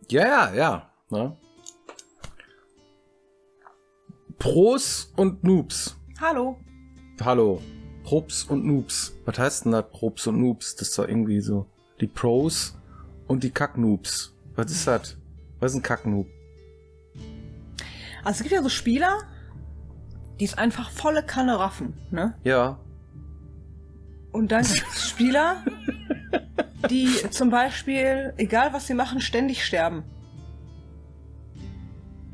Ja. Ne? Pros und Noobs. Hallo. Probs und Noobs. Was heißt denn das, Probs und Noobs? Das ist doch irgendwie so die Pros und die Kack-Noobs. Was ist das? Was ist ein Kack-Noob? Also es gibt ja so Spieler, die es einfach volle Kanne raffen, ne? Ja. Und dann gibt es Spieler, die zum Beispiel, egal was sie machen, ständig sterben.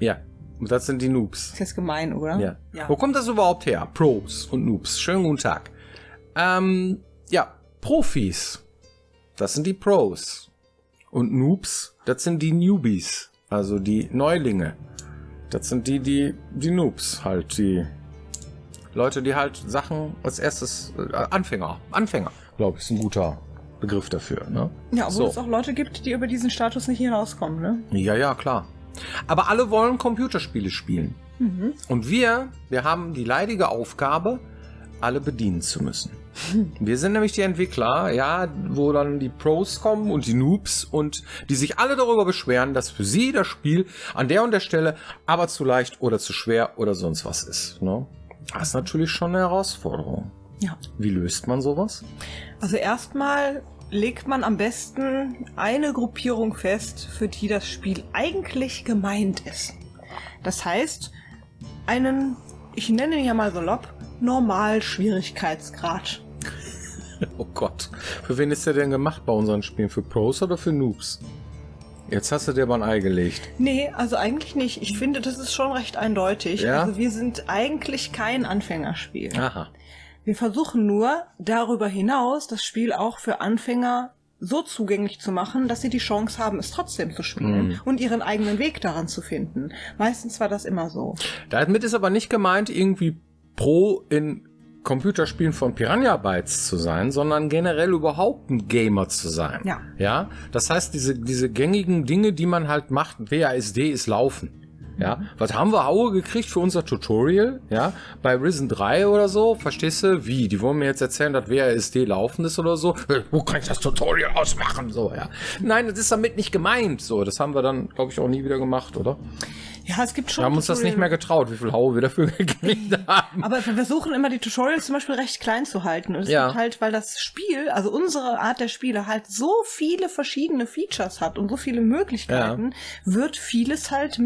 Ja. Und das sind die Noobs. Ist jetzt gemein, oder? Ja. Wo kommt das überhaupt her? Pros und Noobs. Schönen guten Tag. Profis. Das sind die Pros. Und Noobs, das sind die Newbies. Also die Neulinge. Das sind die Noobs halt. Die Leute, die halt Sachen als erstes... Anfänger, glaube ich, ist ein guter Begriff dafür. Ne? Ja, obwohl es auch Leute gibt, die über diesen Status nicht hinauskommen, ne? Ja, klar. Aber alle wollen Computerspiele spielen. Mhm. Und wir haben die leidige Aufgabe, alle bedienen zu müssen. Wir sind nämlich die Entwickler, ja, wo dann die Pros kommen und die Noobs und die sich alle darüber beschweren, dass für sie das Spiel an der und der Stelle aber zu leicht oder zu schwer oder sonst was ist. Ne? Das ist natürlich schon eine Herausforderung. Ja. Wie löst man sowas? Also erstmal legt man am besten eine Gruppierung fest, für die das Spiel eigentlich gemeint ist. Das heißt, einen, ich nenne ihn ja mal salopp, Normalschwierigkeitsgrad. Oh Gott. Für wen ist der denn gemacht bei unseren Spielen? Für Pros oder für Noobs? Jetzt hast du dir aber ein Ei gelegt. Nee, also eigentlich nicht. Ich finde, das ist schon recht eindeutig. Ja? Also wir sind eigentlich kein Anfängerspiel. Aha. Wir versuchen nur, darüber hinaus das Spiel auch für Anfänger so zugänglich zu machen, dass sie die Chance haben, es trotzdem zu spielen und ihren eigenen Weg daran zu finden. Meistens war das immer so. Damit ist aber nicht gemeint, irgendwie Pro in Computerspielen von Piranha Bytes zu sein, sondern generell überhaupt ein Gamer zu sein. Ja. Das heißt, diese gängigen Dinge, die man halt macht, WASD ist Laufen. Ja, was haben wir Aue gekriegt für unser Tutorial? Ja, bei Risen 3 oder so, verstehst du? Wie? Die wollen mir jetzt erzählen, dass WASD laufen ist oder so. Wo kann ich das Tutorial ausmachen? So, ja. Nein, das ist damit nicht gemeint. So, das haben wir dann, glaube ich, auch nie wieder gemacht, oder? Ja, es gibt schon. Wir haben uns das nicht mehr getraut, wie viel Haue wir dafür gekriegt haben. Aber wir versuchen immer, die Tutorials zum Beispiel recht klein zu halten. Und es gibt halt, weil das Spiel, also unsere Art der Spiele, halt so viele verschiedene Features hat und so viele Möglichkeiten, wird vieles halt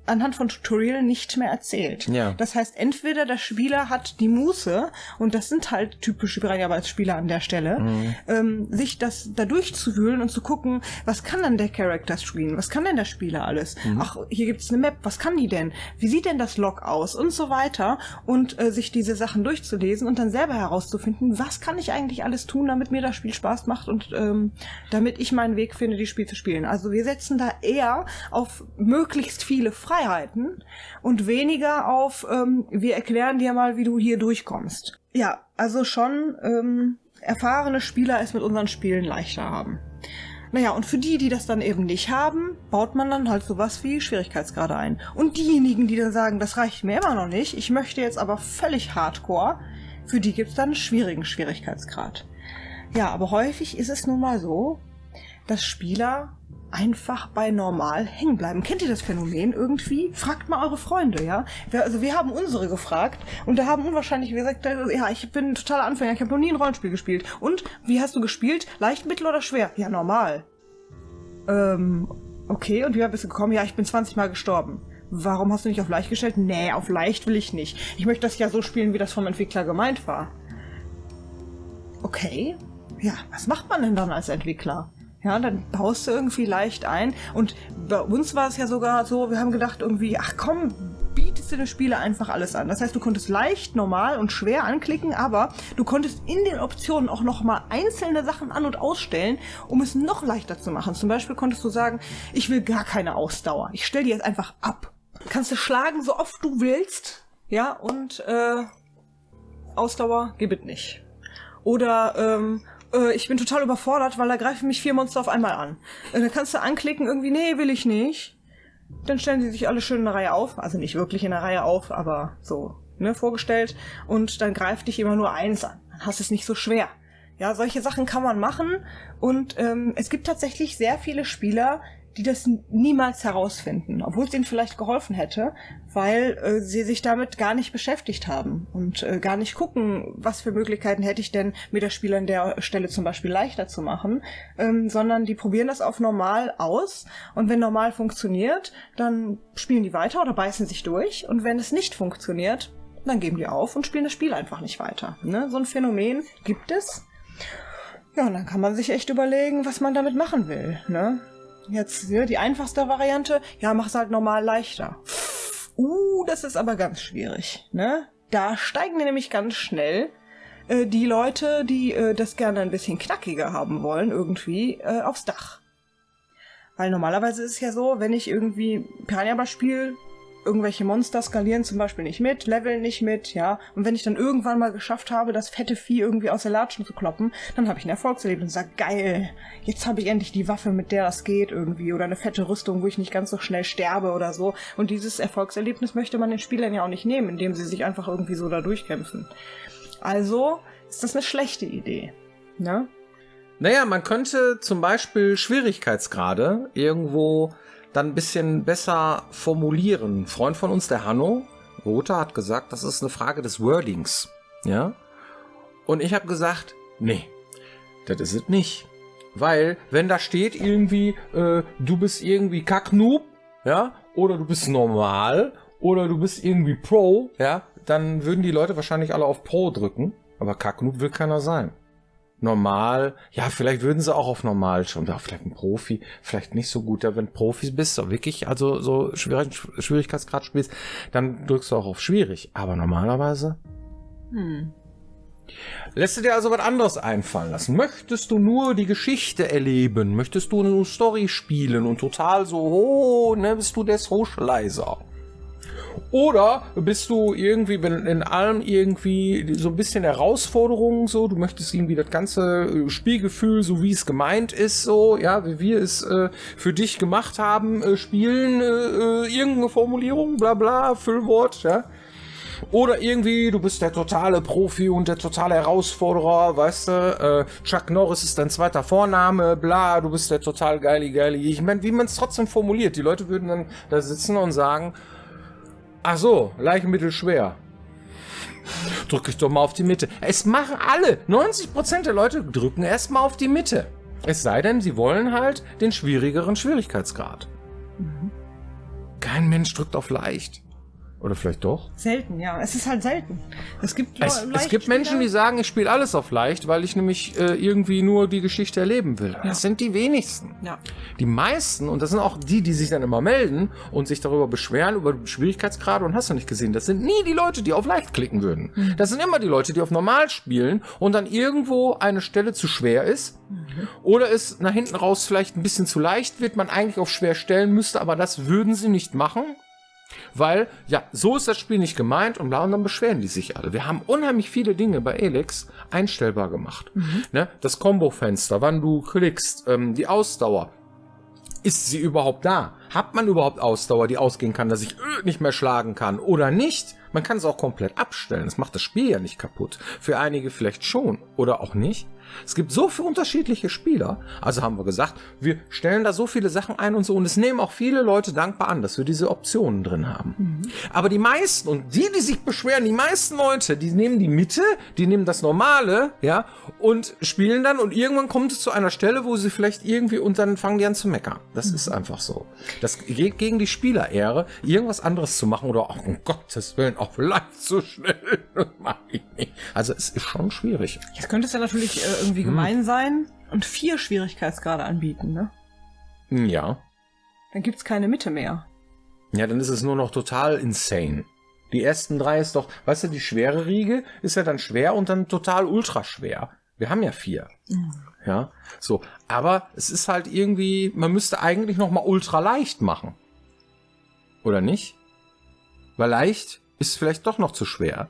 anhand von Tutorial nicht mehr erzählt. Ja. Das heißt, entweder der Spieler hat die Muße, und das sind halt typische Piranha-Bytes-Spieler an der Stelle, sich das da durchzuwühlen und zu gucken, was kann dann der Character Screen, was kann denn der Spieler alles? Ach, hier gibt's eine Map, was kann die denn? Wie sieht denn das Log aus? Und so weiter. Und sich diese Sachen durchzulesen und dann selber herauszufinden, was kann ich eigentlich alles tun, damit mir das Spiel Spaß macht und damit ich meinen Weg finde, die Spiel zu spielen. Also wir setzen da eher auf möglichst viele Freiheiten und weniger auf, wir erklären dir mal, wie du hier durchkommst. Ja, also schon erfahrene Spieler es mit unseren Spielen leichter haben. Naja, und für die das dann eben nicht haben, baut man dann halt sowas wie Schwierigkeitsgrade ein. Und diejenigen, die dann sagen, das reicht mir immer noch nicht, ich möchte jetzt aber völlig hardcore, für die gibt's dann einen schwierigen Schwierigkeitsgrad. Ja, aber häufig ist es nun mal so, dass Spieler einfach bei normal hängen bleiben. Kennt ihr das Phänomen irgendwie? Fragt mal eure Freunde, ja? Wir haben unsere gefragt und da haben unwahrscheinlich gesagt, ja, ich bin ein totaler Anfänger, ich habe noch nie ein Rollenspiel gespielt. Und, wie hast du gespielt? Leicht, mittel oder schwer? Ja, normal. Okay, und wie bist du gekommen? Ja, ich bin 20 Mal gestorben. Warum hast du nicht auf leicht gestellt? Nee, auf leicht will ich nicht. Ich möchte das ja so spielen, wie das vom Entwickler gemeint war. Okay, ja, was macht man denn dann als Entwickler? Ja, dann baust du irgendwie leicht ein. Und bei uns war es ja sogar so, wir haben gedacht irgendwie, ach komm, bietest du den Spieler einfach alles an. Das heißt, du konntest leicht, normal und schwer anklicken, aber du konntest in den Optionen auch nochmal einzelne Sachen an- und ausstellen, um es noch leichter zu machen. Zum Beispiel konntest du sagen, ich will gar keine Ausdauer. Ich stelle die jetzt einfach ab. Kannst du schlagen, so oft du willst. Ja, und Ausdauer gibt es nicht. Oder ich bin total überfordert, weil da greifen mich 4 Monster auf einmal an. Da kannst du anklicken, irgendwie, nee, will ich nicht. Dann stellen sie sich alle schön in einer Reihe auf. Also nicht wirklich in einer Reihe auf, aber so, ne, vorgestellt. Und dann greift dich immer nur eins an. Dann hast du es nicht so schwer. Ja, solche Sachen kann man machen und es gibt tatsächlich sehr viele Spieler, die das niemals herausfinden, obwohl es ihnen vielleicht geholfen hätte, weil sie sich damit gar nicht beschäftigt haben und gar nicht gucken, was für Möglichkeiten hätte ich denn, mir das Spiel an der Stelle zum Beispiel leichter zu machen, sondern die probieren das auf normal aus und wenn normal funktioniert, dann spielen die weiter oder beißen sich durch und wenn es nicht funktioniert, dann geben die auf und spielen das Spiel einfach nicht weiter. Ne? So ein Phänomen gibt es. Ja, und dann kann man sich echt überlegen, was man damit machen will, ne? Jetzt die einfachste Variante, ja, mach's halt normal leichter. Das ist aber ganz schwierig, ne? Da steigen nämlich ganz schnell die Leute, die das gerne ein bisschen knackiger haben wollen, irgendwie aufs Dach. Weil normalerweise ist es ja so, wenn ich irgendwie Piranha spiele, irgendwelche Monster skalieren zum Beispiel nicht mit, leveln nicht mit, ja. Und wenn ich dann irgendwann mal geschafft habe, das fette Vieh irgendwie aus der Latschen zu kloppen, dann habe ich ein Erfolgserlebnis und sage, geil, jetzt habe ich endlich die Waffe, mit der das geht irgendwie. Oder eine fette Rüstung, wo ich nicht ganz so schnell sterbe oder so. Und dieses Erfolgserlebnis möchte man den Spielern ja auch nicht nehmen, indem sie sich einfach irgendwie so da durchkämpfen. Also ist das eine schlechte Idee, ne? Naja, man könnte zum Beispiel Schwierigkeitsgrade irgendwo dann ein bisschen besser formulieren. Ein Freund von uns, der Hanno Rother, hat gesagt, das ist eine Frage des Wordings. Ja? Und ich habe gesagt, nee, das ist es nicht. Weil, wenn da steht irgendwie, du bist irgendwie Kacknoob, ja, oder du bist normal, oder du bist irgendwie Pro, ja, dann würden die Leute wahrscheinlich alle auf Pro drücken. Aber Kacknoob will keiner sein. Normal, ja, vielleicht würden sie auch auf normal schon, ja, vielleicht ein Profi, vielleicht nicht so gut, aber wenn Profis bist, so wirklich, also so Schwierigkeitsgrad spielst, dann drückst du auch auf schwierig, aber normalerweise lässt du dir also was anderes einfallen lassen. Möchtest du nur die Geschichte erleben, möchtest du eine Story spielen und total so, bist du der Socializer? Oder bist du irgendwie in allem irgendwie so ein bisschen Herausforderung, so, du möchtest irgendwie das ganze Spielgefühl, so wie es gemeint ist, so, ja, wie wir es für dich gemacht haben, spielen, irgendeine Formulierung, bla bla, Füllwort, ja. Oder irgendwie, du bist der totale Profi und der totale Herausforderer, weißt du, Chuck Norris ist dein zweiter Vorname, bla, du bist der total geile. Ich meine, wie man es trotzdem formuliert, die Leute würden dann da sitzen und sagen, ach so, leicht, mittel, schwer. Drück ich doch mal auf die Mitte. Es machen alle. 90% der Leute drücken erstmal auf die Mitte. Es sei denn, sie wollen halt den schwierigeren Schwierigkeitsgrad. Kein Mensch drückt auf leicht. Oder vielleicht doch? Selten, ja. Es ist halt selten. Es gibt Menschen, die sagen, ich spiele alles auf leicht, weil ich nämlich irgendwie nur die Geschichte erleben will. Ja. Das sind die wenigsten. Ja. Die meisten, und das sind auch die sich dann immer melden und sich darüber beschweren, über Schwierigkeitsgrade und hast du nicht gesehen, das sind nie die Leute, die auf leicht klicken würden. Das sind immer die Leute, die auf normal spielen und dann irgendwo eine Stelle zu schwer ist oder es nach hinten raus vielleicht ein bisschen zu leicht wird, man eigentlich auf schwer stellen müsste, aber das würden sie nicht machen. Weil, ja, so ist das Spiel nicht gemeint und bla, und dann beschweren die sich alle. Wir haben unheimlich viele Dinge bei Elex einstellbar gemacht. Ne? Das Kombo-Fenster, wann du klickst, die Ausdauer. Ist sie überhaupt da? Hat man überhaupt Ausdauer, die ausgehen kann, dass ich nicht mehr schlagen kann oder nicht? Man kann es auch komplett abstellen. Das macht das Spiel ja nicht kaputt. Für einige vielleicht schon oder auch nicht. Es gibt so viele unterschiedliche Spieler. Also haben wir gesagt, wir stellen da so viele Sachen ein und so. Und es nehmen auch viele Leute dankbar an, dass wir diese Optionen drin haben. Aber die meisten, und die sich beschweren, die meisten Leute, die nehmen die Mitte, die nehmen das Normale, ja, und spielen dann. Und irgendwann kommt es zu einer Stelle, wo sie vielleicht irgendwie, und dann fangen die an zu meckern. Das ist einfach so. Das geht gegen die Spielerehre, irgendwas anderes zu machen oder auch, um Gottes Willen, auch vielleicht so schnell. Das mach ich nicht. Also es ist schon schwierig. Jetzt könnte es ja natürlich irgendwie gemein sein und 4 Schwierigkeitsgrade anbieten, ne? Ja. Dann gibt's keine Mitte mehr. Ja, dann ist es nur noch total insane. Die ersten 3 ist doch, weißt du, die schwere Riege ist ja dann schwer und dann total ultra schwer. Wir haben ja 4. Ja, so. Aber es ist halt irgendwie, man müsste eigentlich noch mal ultra leicht machen. Oder nicht? Weil leicht ist vielleicht doch noch zu schwer.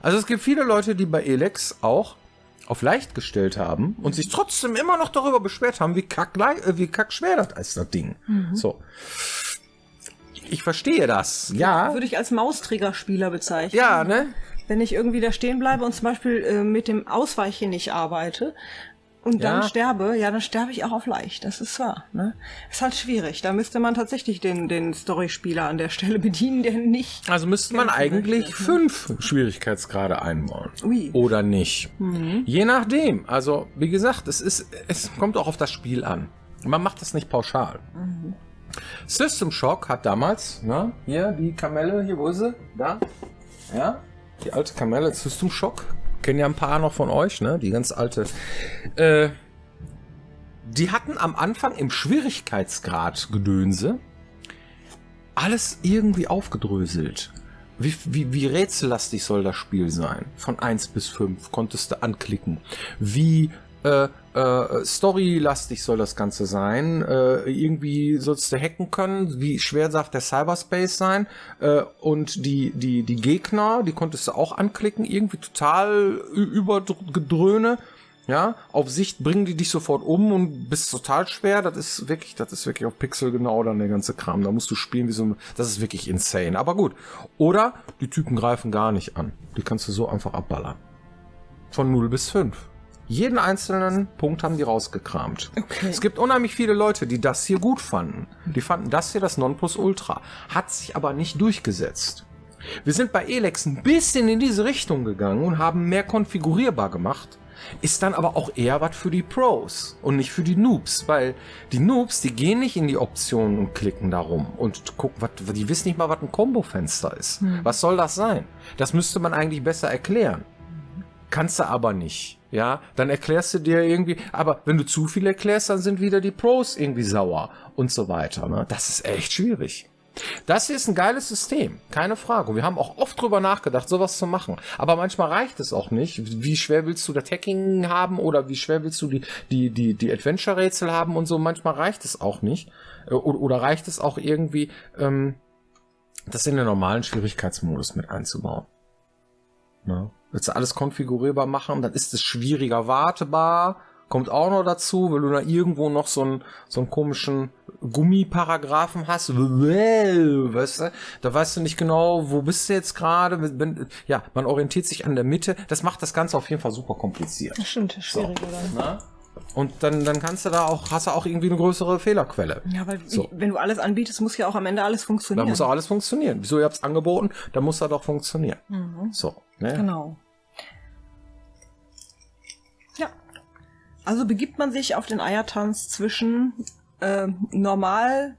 Also es gibt viele Leute, die bei Elex auch auf leicht gestellt haben und sich trotzdem immer noch darüber beschwert haben, wie kackschwer das ist, das Ding. So. Ich verstehe das, ja. Würde ich als Mausträgerspieler bezeichnen. Ja, ne? Wenn ich irgendwie da stehen bleibe und zum Beispiel mit dem Ausweichen nicht arbeite und dann sterbe, dann sterbe ich auch auf leicht. Das ist wahr. Ne? Ist halt schwierig. Da müsste man tatsächlich den Story-Spieler an der Stelle bedienen, der nicht... Also müsste man eigentlich 5 Schwierigkeitsgrade einbauen. Ui. Oder nicht. Je nachdem. Also, wie gesagt, es kommt auch auf das Spiel an. Man macht das nicht pauschal. System Shock hat damals, hier die Kamelle, hier, wo ist sie? Da. Ja, die alte Kamelle System Shock. Kennen ja ein paar noch von euch, ne? Die ganz alte. Die hatten am Anfang im Schwierigkeitsgrad Gedönse alles irgendwie aufgedröselt. Wie rätsellastig soll das Spiel sein? Von 1 bis 5 konntest du anklicken. Wie storylastig soll das Ganze sein. Irgendwie sollst du hacken können. Wie schwer darf der Cyberspace sein? Und die Gegner, die konntest du auch anklicken. Irgendwie total übergedröhne. Ja, auf Sicht bringen die dich sofort um und bist total schwer. Das ist wirklich auf Pixel genau dann der ganze Kram. Da musst du spielen wie so ein, das ist wirklich insane. Aber gut. Oder die Typen greifen gar nicht an. Die kannst du so einfach abballern. Von 0 bis 5. Jeden einzelnen Punkt haben die rausgekramt. Okay. Es gibt unheimlich viele Leute, die das hier gut fanden. Die fanden das hier das Nonplusultra. Hat sich aber nicht durchgesetzt. Wir sind bei Elex ein bisschen in diese Richtung gegangen und haben mehr konfigurierbar gemacht. Ist dann aber auch eher was für die Pros und nicht für die Noobs, weil die Noobs, die gehen nicht in die Optionen und klicken da rum und gucken, die wissen nicht mal, was ein Kombofenster ist. Was soll das sein? Das müsste man eigentlich besser erklären. Kannst du aber nicht. Ja, dann erklärst du dir irgendwie, aber wenn du zu viel erklärst, dann sind wieder die Pros irgendwie sauer und so weiter. Ne? Das ist echt schwierig. Das hier ist ein geiles System, keine Frage. Wir haben auch oft drüber nachgedacht, sowas zu machen. Aber manchmal reicht es auch nicht. Wie schwer willst du das Hacking haben oder wie schwer willst du die Adventure-Rätsel haben und so? Manchmal reicht es auch nicht. Oder reicht es auch irgendwie, das in den normalen Schwierigkeitsmodus mit einzubauen. Ne? Willst du alles konfigurierbar machen, dann ist es schwieriger wartbar. Kommt auch noch dazu, weil du da irgendwo noch so einen komischen Gummiparagraphen hast. Weißt du? Da weißt du nicht genau, wo bist du jetzt gerade. Ja, man orientiert sich an der Mitte. Das macht das Ganze auf jeden Fall super kompliziert. Das stimmt, schwierig, so, oder? Und dann kannst du hast du auch irgendwie eine größere Fehlerquelle. Ja, weil wenn du alles anbietest, muss ja auch am Ende alles funktionieren. Da muss auch alles funktionieren. Wieso, ihr habt es angeboten, da muss das doch funktionieren. So. Ne? Genau. Ja. Also begibt man sich auf den Eiertanz zwischen normal,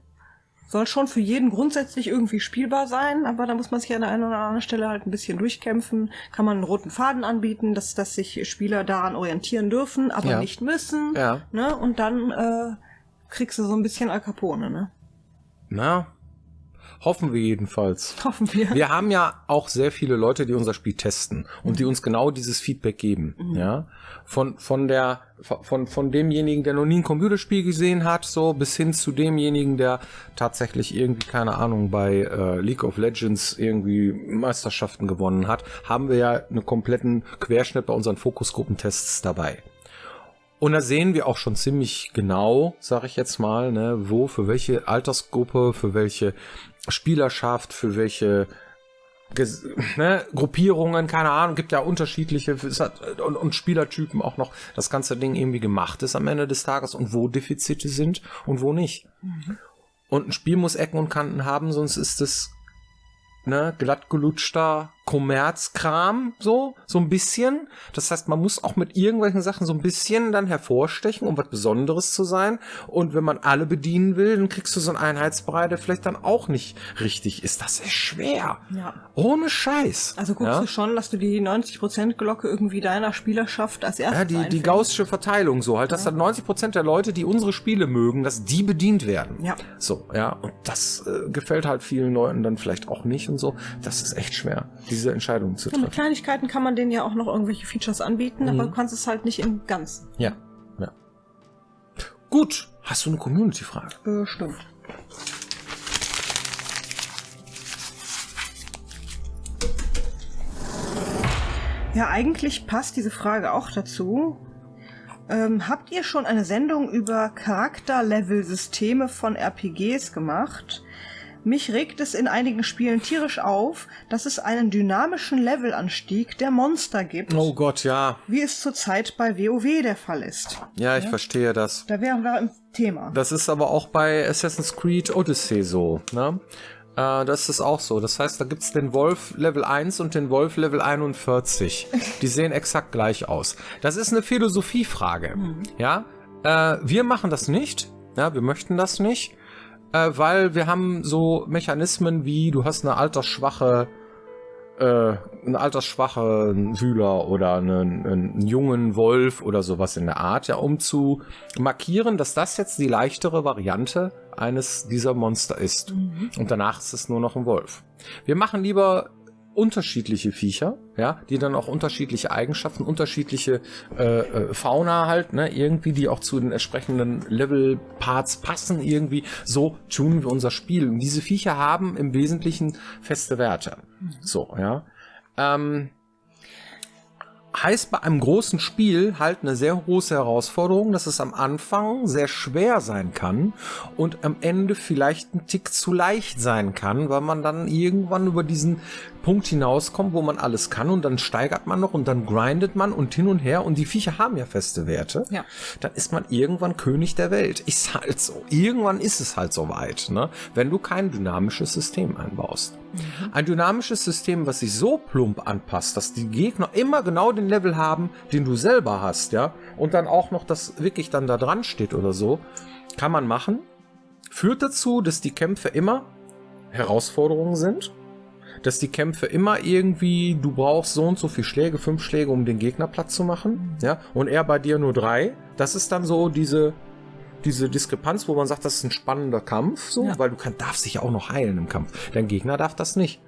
soll schon für jeden grundsätzlich irgendwie spielbar sein, aber da muss man sich an der einen oder anderen Stelle halt ein bisschen durchkämpfen. Kann man einen roten Faden anbieten, dass sich Spieler daran orientieren dürfen, aber nicht müssen. Ja. Ne? Und dann kriegst du so ein bisschen Al Capone, ne? Na, hoffen wir jedenfalls. Hoffen wir. Wir haben ja auch sehr viele Leute, die unser Spiel testen und die uns genau dieses Feedback geben. Ja, von demjenigen, der noch nie ein Computerspiel gesehen hat, so bis hin zu demjenigen, der tatsächlich irgendwie, keine Ahnung, bei League of Legends irgendwie Meisterschaften gewonnen hat, haben wir ja einen kompletten Querschnitt bei unseren Fokusgruppentests dabei. Und da sehen wir auch schon ziemlich genau, sag ich jetzt mal, ne, wo, für welche Altersgruppe, für welche Spielerschaft, für welche Gruppierungen, keine Ahnung, gibt ja unterschiedliche und Spielertypen auch noch, das ganze Ding irgendwie gemacht ist am Ende des Tages und wo Defizite sind und wo nicht. Und ein Spiel muss Ecken und Kanten haben, sonst ist es glatt gelutschter Kommerzkram, so ein bisschen. Das heißt, man muss auch mit irgendwelchen Sachen so ein bisschen dann hervorstechen, um was Besonderes zu sein. Und wenn man alle bedienen will, dann kriegst du so einen Einheitsbrei, der vielleicht dann auch nicht richtig ist. Das ist schwer. Ja. Ohne Scheiß. Also guckst du schon, dass du die 90%-Glocke irgendwie deiner Spielerschaft als erstes die gaußsche Verteilung so halt, dass dann 90% der Leute, die unsere Spiele mögen, dass die bedient werden. Ja. So, ja. Und das gefällt halt vielen Leuten dann vielleicht auch nicht und so. Das ist echt schwer, diese Entscheidungen zu treffen. Mit Kleinigkeiten kann man denen ja auch noch irgendwelche Features anbieten, aber du kannst es halt nicht im Ganzen. Ja. Gut, hast du eine Community-Frage? Stimmt. Ja, eigentlich passt diese Frage auch dazu. Habt ihr schon eine Sendung über Charakterlevel-Systeme von RPGs gemacht? Mich regt es in einigen Spielen tierisch auf, dass es einen dynamischen Levelanstieg der Monster gibt. Oh Gott, ja. Wie es zurzeit bei WoW der Fall ist. Ja, ich verstehe das. Da wären wir im Thema. Das ist aber auch bei Assassin's Creed Odyssey so, ne? Das ist auch so. Das heißt, da gibt's den Wolf Level 1 und den Wolf Level 41. Die sehen exakt gleich aus. Das ist eine Philosophiefrage. Ja, wir machen das nicht. Ja, wir möchten das nicht, weil wir haben so Mechanismen wie, du hast einen altersschwachen Wühler oder einen jungen Wolf oder sowas in der Art, ja, um zu markieren, dass das jetzt die leichtere Variante eines dieser Monster ist. Und danach ist es nur noch ein Wolf. Wir machen lieber unterschiedliche Viecher, ja, die dann auch unterschiedliche Eigenschaften, unterschiedliche Fauna halt, ne, irgendwie, die auch zu den entsprechenden Level-Parts passen irgendwie. So tunen wir unser Spiel. Und diese Viecher haben im Wesentlichen feste Werte. So, ja. Heißt bei einem großen Spiel halt eine sehr große Herausforderung, dass es am Anfang sehr schwer sein kann und am Ende vielleicht ein Tick zu leicht sein kann, weil man dann irgendwann über diesen Punkt hinauskommt, wo man alles kann und dann steigert man noch und dann grindet man und hin und her und die Viecher haben ja feste Werte. Ja. Dann ist man irgendwann König der Welt. Ist halt so. Irgendwann ist es halt soweit, ne? Wenn du kein dynamisches System einbaust. Ein dynamisches System, was sich so plump anpasst, dass die Gegner immer genau den Level haben, den du selber hast, ja, und dann auch noch das wirklich dann da dran steht oder so, kann man machen. Führt dazu, dass die Kämpfe immer Herausforderungen sind, dass die Kämpfe immer irgendwie, du brauchst so und so viel Schläge, 5 Schläge, um den Gegner platt zu machen, ja, und er bei dir nur 3. Das ist dann so diese Diskrepanz, wo man sagt, das ist ein spannender Kampf, so, ja. Weil du darfst dich ja auch noch heilen im Kampf. Dein Gegner darf das nicht.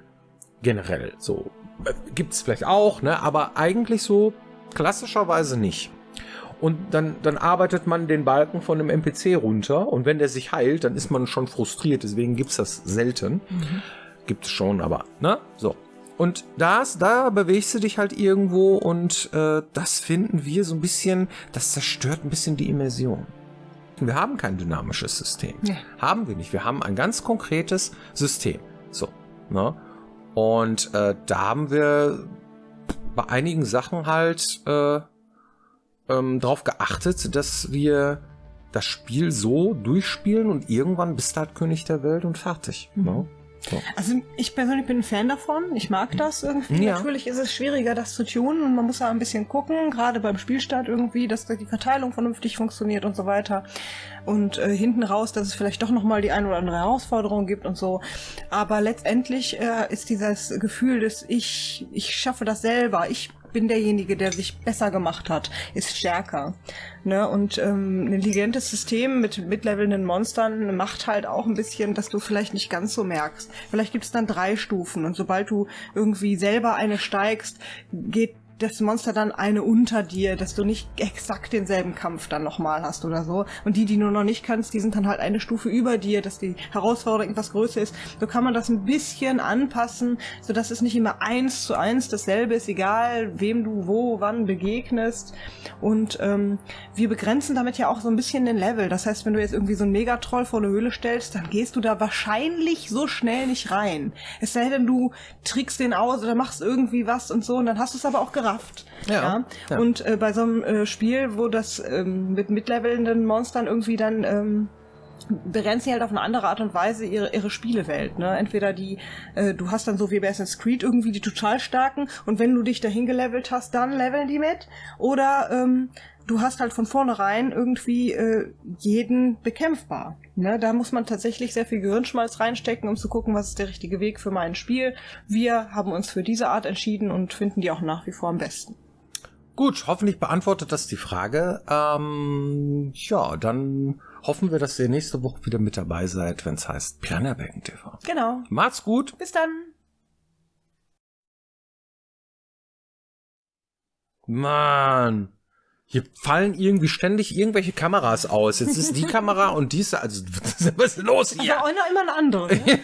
Generell, so. Gibt's vielleicht auch, ne, aber eigentlich so klassischerweise nicht. Und dann arbeitet man den Balken von einem NPC runter und wenn der sich heilt, dann ist man schon frustriert, deswegen gibt's das selten. Gibt es schon, aber, ne, so. Und da bewegst du dich halt irgendwo und das finden wir so ein bisschen, das zerstört ein bisschen die Immersion. Wir haben kein dynamisches System. Ja. Haben wir nicht. Wir haben ein ganz konkretes System. So, ne? Und da haben wir bei einigen Sachen halt darauf geachtet, dass wir das Spiel so durchspielen und irgendwann bist du halt König der Welt und fertig. Ne? So. Also ich persönlich bin ein Fan davon. Ich mag das irgendwie. Ja. Natürlich ist es schwieriger, das zu tunen und man muss da ein bisschen gucken, gerade beim Spielstart irgendwie, dass die Verteilung vernünftig funktioniert und so weiter. Und hinten raus, dass es vielleicht doch nochmal die eine oder andere Herausforderung gibt und so. Aber letztendlich ist dieses Gefühl, dass ich schaffe das selber. Ich bin derjenige, der sich besser gemacht hat, ist stärker. Ne? Und ein intelligentes System mit mitlevelnden Monstern macht halt auch ein bisschen, dass du vielleicht nicht ganz so merkst. Vielleicht gibt es dann 3 Stufen und sobald du irgendwie selber eine steigst, geht das Monster dann eine unter dir, dass du nicht exakt denselben Kampf dann nochmal hast oder so. Und die du noch nicht kannst, die sind dann halt eine Stufe über dir, dass die Herausforderung etwas größer ist. So kann man das ein bisschen anpassen, sodass es nicht immer 1:1 dasselbe ist, egal wem du wo, wann begegnest. Und wir begrenzen damit ja auch so ein bisschen den Level. Das heißt, wenn du jetzt irgendwie so einen Megatroll vor eine Höhle stellst, dann gehst du da wahrscheinlich so schnell nicht rein. Es sei denn, du trickst den aus oder machst irgendwie was und so, und dann hast du es aber auch gerafft. Ja. Und bei so einem Spiel, wo das mit mitlevelnden Monstern irgendwie dann begrenzen sie halt auf eine andere Art und Weise ihre Spielewelt, ne? Entweder du hast dann so wie bei Assassin's Creed irgendwie die total starken und wenn du dich dahin gelevelt hast, dann leveln die mit. Oder du hast halt von vornherein irgendwie jeden bekämpfbar. Ne? Da muss man tatsächlich sehr viel Gehirnschmalz reinstecken, um zu gucken, was ist der richtige Weg für mein Spiel. Wir haben uns für diese Art entschieden und finden die auch nach wie vor am besten. Gut, hoffentlich beantwortet das die Frage. Ja, dann hoffen wir, dass ihr nächste Woche wieder mit dabei seid, wenn es heißt Piranha Bytes TV. Genau. Macht's gut. Bis dann. Mann. Hier fallen irgendwie ständig irgendwelche Kameras aus. Jetzt ist die Kamera und diese, also was ist los hier? Aber auch immer eine andere. Ne?